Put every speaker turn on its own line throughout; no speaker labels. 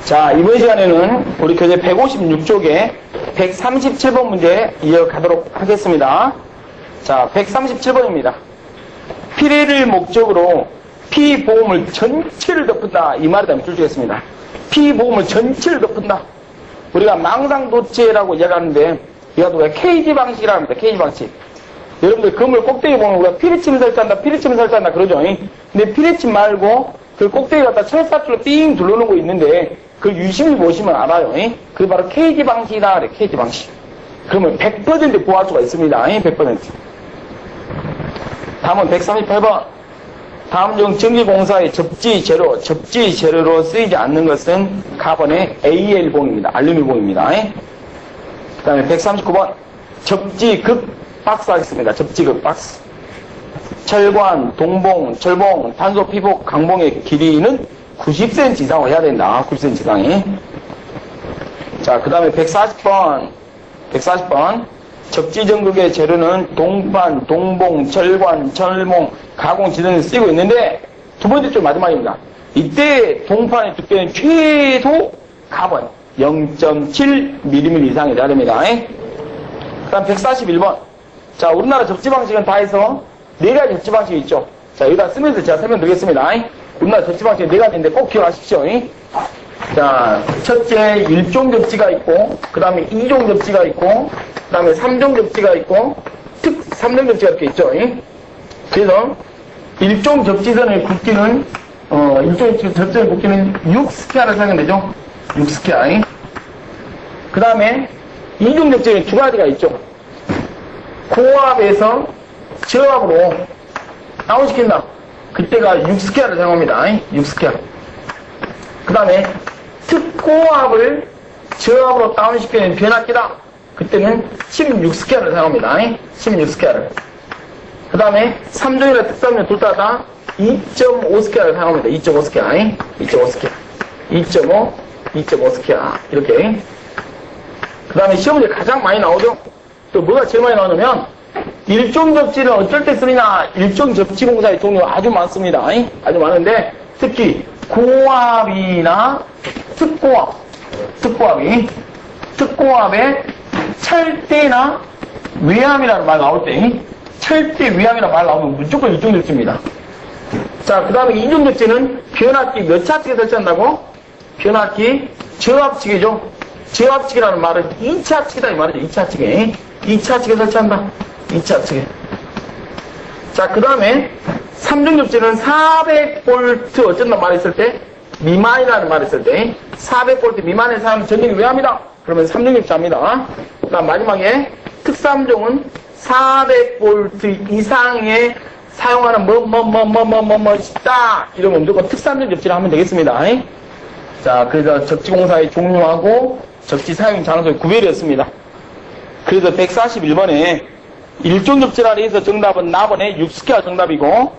자, 이번 시간에는 우리 교재 156쪽에 137번 문제 이어가도록 하겠습니다. 자, 137번입니다. 피해를 목적으로 피보험을 전체를 덮은다. 이 말에 대한 출제했습니다. 피보험을 전체를 덮은다. 우리가 망상도체라고 이야기하는데 이것도 왜 케이지 방식이라고 합니다. 케이지 방식. 여러분들 건물 꼭대기 보면 우리가 피리침 설치한다, 피리침 설치한다 그러죠. 근데 피리침 말고 그 꼭대기 갖다 철사줄로 삥 둘러놓은 거 있는데 그걸 유심히 보시면 알아요. 그게 바로 케이지 방식이다 그래. 케이지 방식. 그러면 100% 보호할 수가 있습니다. 100%. 다음은 138번. 다음 중 전기공사의 접지 재료로 쓰이지 않는 것은 카본의 AL봉입니다. 알루미늄봉입니다. 그 다음에 139번. 접지극 박스 하겠습니다. 접지극 박스. 철관, 동봉, 철봉, 단소, 피복, 강봉의 길이는 90cm 이상으로 해야 된다. 90cm 이상이. 자, 그 다음에 140번. 접지전극의 재료는 동판, 동봉, 철관, 철몽, 가공, 지등에 쓰이고 있는데 두 번째 줄 마지막입니다. 이때 동판의 두께는 최소 카본 0.7mm 이상이 돼야 됩니다. 그 다음 141번. 자, 우리나라 접지 방식은 다 해서 4가지 접지 방식이 있죠. 자, 여기다 쓰면서 제가 설명드리겠습니다. 우리나라 접지 방식이 4가지인데 꼭 기억하십시오. 자, 첫째 1종 접지가 있고, 그 다음에 2종 접지가 있고, 그 다음에 3종 접지가 있고, 3종 접지가 이렇게 있죠. 그래서 1종 접지선의 굵기는 1종 접지선의 굵기는 6스퀘어를 사용되죠. 6스퀘어. 그 다음에 2종 접지는 2가지가 있죠. 고압에서 저압으로 다운시킨다. 그때가 6스퀘어를 사용합니다. 6스퀘어. 그 다음에 특고압을 저압으로 다운시키는 변압기다. 그때는 16스퀘어를 사용합니다. 16스퀘어를. 그 다음에 3종이나 특삼종 둘 다 2.5스퀘어를 사용합니다. 2.5스퀘어. 2.5스퀘어. 2.5, 2.5스퀘어. 이렇게. 그 다음에 시험 문제 가장 많이 나오죠. 또 뭐가 제일 많이 나오냐면 일종 접지는 어쩔 때 쓰느냐. 일종 접지 공사의 종류가 아주 많습니다. 아주 많은데 특히 고압이나 특고압에 철대나 외암이라는 말 나올 때 철대 외암이라는 말 나오면 무조건 일종 접지입니다. 자, 그 다음에 이종 접지는 변압기 몇 차측에 설치한다고? 변압기 저압측이죠. 저압측이라는 말은 2차측이다 이 말이죠. 2차측에 2차측에 설치한다. 2차측에. 자, 그 다음에 3종 접지는 400V 어쩐다 말했을 때 미만이라는 말을 했을 때 400V 미만의 사람은 전력이 외압이다. 그러면 3종 접지합니다. 그 다음 마지막에 특3종은 400V 이상의 사용하는 뭐다 이러면 무조건 특3종 접지를 하면 되겠습니다. 자, 그래서 접지공사의 종류하고 접지 사용 장소의 구별이었습니다. 그래서 141번에 1종 접지라 해서 정답은 나번에 6스퀘어 정답이고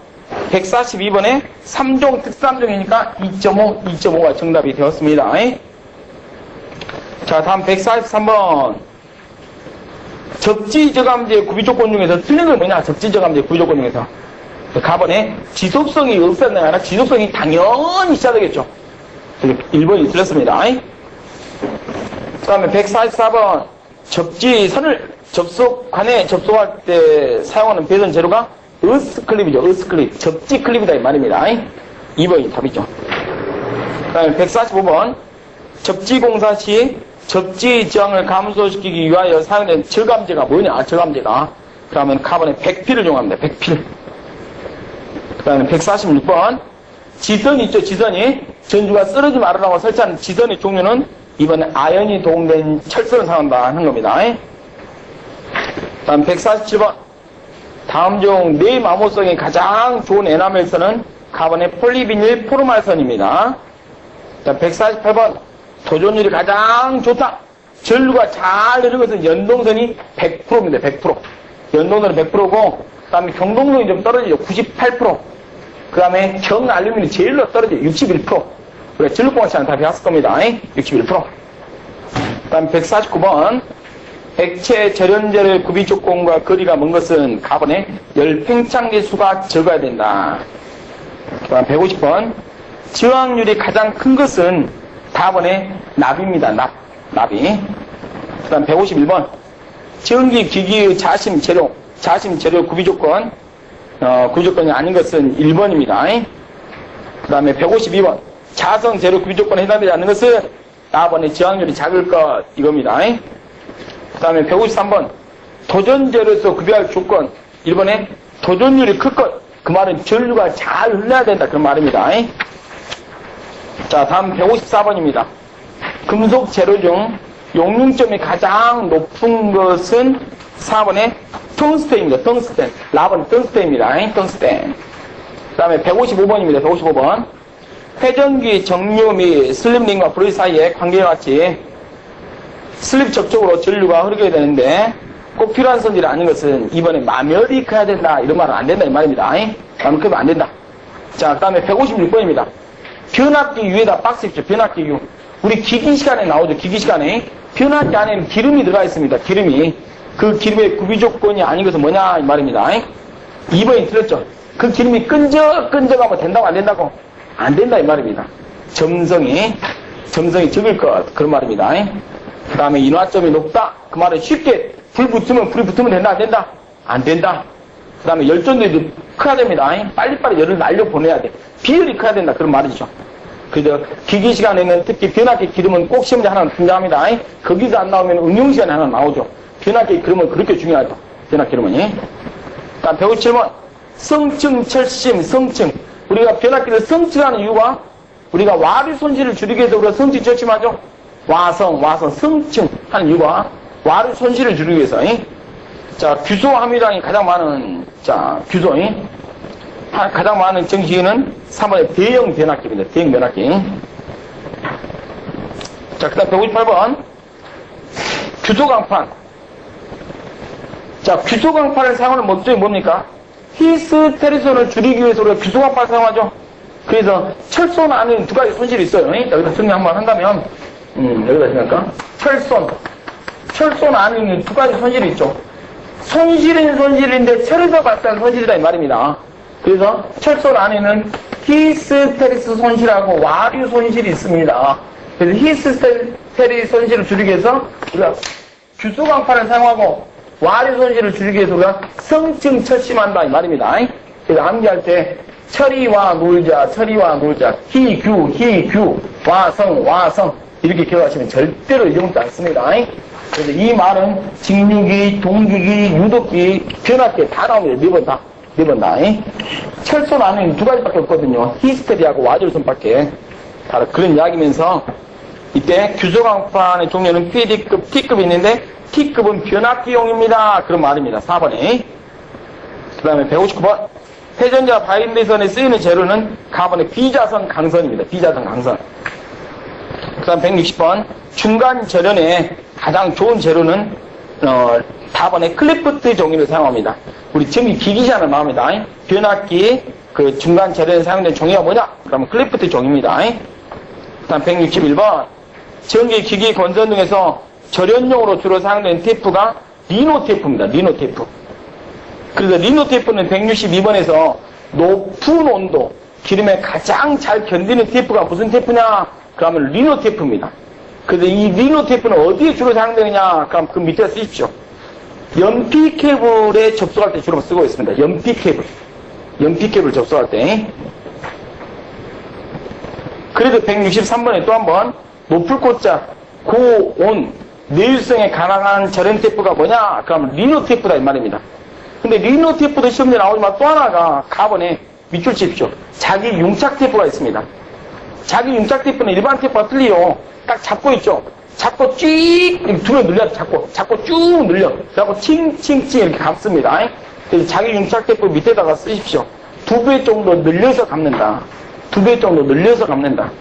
142번에 3종 특3종이니까 2.5, 2.5가 정답이 되었습니다. 자, 다음 143번. 접지저감제 구비조건 중에서 틀린 건 뭐냐? 접지저감제 구비조건 중에서. 가번에 지속성이 없었나요? 아니라 지속성이 당연히 있어야 되겠죠. 1번이 틀렸습니다. 그 다음에 144번. 접지선을 접속관에 접속할 때 사용하는 배선 재료가 어스클립이죠. 어스클립. 접지 클립이다 이 말입니다. 2번이 답이죠. 그 다음에 145번. 접지공사 시 접지 저항을 감소시키기 위하여 사용된 저감제가 뭐냐? 저감제가. 그러면 카본의 100필을 이용합니다. 100필. 그 다음에 146번. 지선이 있죠. 지선이. 전주가 쓰러지 말으라고 설치한 지선의 종류는 이번에 아연이 도움된 철선을 사용한다 하는 겁니다. 그 다음 147번. 다음 중 내마모성이 가장 좋은 에나멜선은 카본의 폴리비닐 포르말선입니다. 자, 148번. 도전율이 가장 좋다. 전류가 잘 흐르는 것은 연동선이 100%입니다. 100%. 연동선은 100%고, 그 다음에 경동선이 좀 떨어지죠. 98%. 그 다음에 경알루미늄이 제일 떨어지죠. 61%. 우리가 전류공학 시간에 다 배웠을 겁니다. 61%. 그 다음 149번. 액체 절연제의 구비 조건과 거리가 먼 것은 카본의 열 팽창계 수가 적어야 된다. 그 다음 150번. 저항률이 가장 큰 것은 가번의 납입니다. 납이. 그 다음 151번. 전기 기기의 자심 재료 구비조건. 구비조건이 아닌 것은 1번입니다. 그 다음에 152번. 자성 재료 구비조건에 해당되지 않는 것은 4번의 저항률이 작을 것, 이겁니다. 그 다음에 153번. 도전재료에서 구비할 조건. 1번에 도전율이 클 것. 그 말은 전류가 잘 흘러야 된다. 그런 말입니다. 자, 다음 154번입니다. 금속 재료 중 용융점이 가장 높은 것은 4번의 텅스텐입니다. 텅스텐. 라번 텅스텐입니다. 텅스텐. 그 다음에 155번입니다. 155번. 회전기 정류 및 슬립링과 브레이크 사이의 관계와 같이 슬립 접촉으로 전류가 흐르게 되는데 꼭 필요한 성질이 아닌 것은 2번에 마멸이 커야 된다. 이런 말은 안 된다. 이 말입니다. 마멸 크면 안 된다. 자, 그 다음에 156번입니다. 변압기 유에다 박스 입죠. 변압기 유. 우리 기기 시간에 나오죠. 기기 시간에. 변압기 안에는 기름이 들어가 있습니다. 기름이. 그 기름의 구비조건이 아닌 것은 뭐냐. 이 말입니다. 2번이 틀렸죠. 그 기름이 끈적하면 된다고 안 된다고? 안 된다. 이 말입니다. 점성이 적을 것. 그런 말입니다. 그 다음에 인화점이 높다. 그 말은 쉽게 불이 붙으면 된다. 안 된다? 안 된다. 그 다음에 열전도도 커야 됩니다. 빨리빨리 열을 날려보내야 돼. 비열이 커야 된다. 그런 말이죠. 그래서 기기 시간에는 특히 변압기 기름은 꼭 시험제 하나 등장합니다. 거기서 안 나오면 응용 시간에 하나 나오죠. 변압기 기름은 그렇게 중요하죠. 변압기 기름은. 다음 157번. 성층, 철심, 성층. 우리가 변압기를 성층하는 이유가 우리가 와류 손실을 줄이기 위해서 우리가 성층 철심하죠. 와성, 성층 하는 이유가 와류 손실을 줄이기 위해서. 자, 규소 함유량이 가장 많은, 규소. 가장 많은 정기기는 3번의 대형 변압기입니다. 대형 변압기. 자, 그 다음 158번. 규소강판. 자, 규소강판을 사용하는 목적이 뭡니까? 히스테리손을 줄이기 위해서 우리가 규소강판을 사용하죠. 그래서 철손 안에는 두 가지 손실이 있어요. 여기다 정리 한번 한다면, 여기다 생각할까? 철손 안에는 두 가지 손실이 있죠. 손실인데 철에서 발생한 손실이다 이 말입니다. 그래서 철손 안에는 히스테리스 손실하고 와류 손실이 있습니다. 그래서 히스테리 손실을 줄이기 위해서 우리가 규소강판을 사용하고 와류 손실을 줄이기 위해서 우리가 성층 철심한다 이 말입니다. 그래서 암기할 때 철이와 놀자, 희규, 와성 이렇게 기억하시면 절대로 잊어먹지 않습니다. 그래서 이 말은 직류기, 동기기, 유도기, 변압기 다 나옵니다. 네 번 다. 철손 안에는 두 가지밖에 없거든요. 히스테리하고 와줄손밖에. 바로 그런 이야기면서 이때 규소강판의 종류는 PD급, T급이 있는데 T급은 변압기용입니다. 그런 말입니다. 4번에. 그 다음에 159번. 회전자 바인더선에 쓰이는 재료는 가번의 비자성 강선입니다. 비자성 강선. 그 다음 160번. 중간 절연에 가장 좋은 재료는 4번의 클리프트 종이를 사용합니다. 우리 전기 기기 시간에 나옵니다. 변압기 그 중간 절연에 사용된 종이가 뭐냐? 그러면 클리프트 종입니다. 그 다음 161번. 전기 기기 건선 등에서 절연용으로 주로 사용된 테이프가 리노 테이프입니다. 리노 테이프. 그래서 리노 테이프는 162번에서 높은 온도, 기름에 가장 잘 견디는 테이프가 무슨 테이프냐? 그러면 리노 테이프입니다. 그래서 이 리노 테이프는 어디에 주로 사용되느냐? 그럼 그 밑에 쓰십시오. 연피 케이블에 접속할 때 주로 쓰고 있습니다. 연피 케이블 접속할 때. 그래도 163번에 또 한 번 높을 꽃자, 고온, 내유성에 가능한 절연 테이프가 뭐냐? 그러면 리노 테이프다 이 말입니다. 근데 리노 테이프도 시험에 나오지만 또 하나가 가번에 밑줄 치십시오. 자기 융착 테이프가 있습니다. 자기 융착 테이프는 일반 테이프와 틀리요. 딱 잡고 있죠. 잡고 쭉, 두배 늘려, 잡고 쭉 늘려. 그래갖고 칭칭칭 이렇게 감습니다. 그래서 자기 융착 테이프 밑에다가 쓰십시오. 2배 정도 늘려서 감는다. 2배 정도 늘려서 감는다.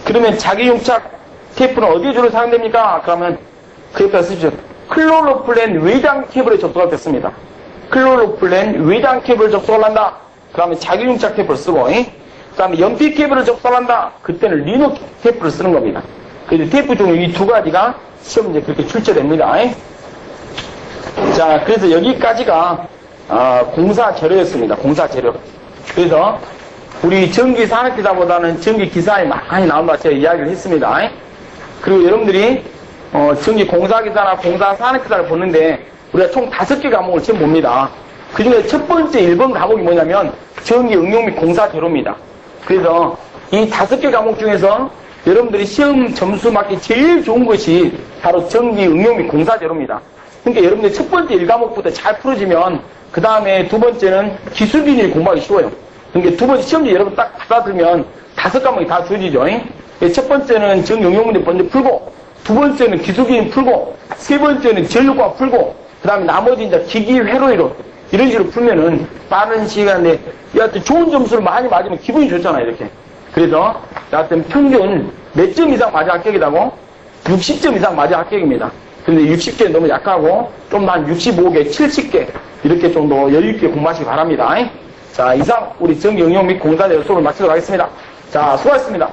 그러면 자기 융착 테이프는 어디에 주로 사용됩니까? 그러면 그 옆에다 쓰십시오. 클로로플랜 외장 케이블에 접속할 때 씁니다. 클로로플랜 외장 케이블을 접속을 한다. 그러면 자기 융착 테이프를 쓰고, 그 다음에 연피 케이블을 접속한다. 그때는 리노 테이프를 쓰는 겁니다. 그래서 테이프 종류 이 두 가지가 시험 문제 그렇게 출제됩니다. 자, 그래서 여기까지가 공사 재료였습니다. 공사 재료. 그래서 우리 전기 산업기사보다는 전기 기사에 많이 나온다 제가 이야기를 했습니다. 그리고 여러분들이 전기 공사기사나 공사 산업기사를 보는데 우리가 총 5개 과목을 지금 봅니다. 그 중에 첫 번째 1번 과목이 뭐냐면 전기 응용 및 공사 제로입니다. 그래서 이 5개 과목 중에서 여러분들이 시험 점수 맞기 제일 좋은 것이 바로 전기 응용 및 공사 제로입니다. 그러니까 여러분들이 첫 번째 1과목부터 잘 풀어지면 그 다음에 두 번째는 기술기능이 공부하기 쉬워요. 그러니까 두 번째 시험지 여러분 딱 받아들면 5과목이 다 주어지죠. 첫 번째는 전기 응용 문제 먼저 풀고, 두 번째는 기술기능 풀고, 세 번째는 전력과 풀고, 그 다음에 나머지 이제 기기 회로 이런 식으로 풀면은 빠른 시간에 여하튼 좋은 점수를 많이 맞으면 기분이 좋잖아요, 이렇게. 그래서 여하튼 평균 몇 점 이상 맞아 합격이라고? 60점 이상 맞아 합격입니다. 근데 60개 너무 약하고 좀 한 65개, 70개 이렇게 좀 더 여유있게 공부하시기 바랍니다. 자, 이상 우리 전기 응용 및 공사제 수업을 마치도록 하겠습니다. 자, 수고하셨습니다.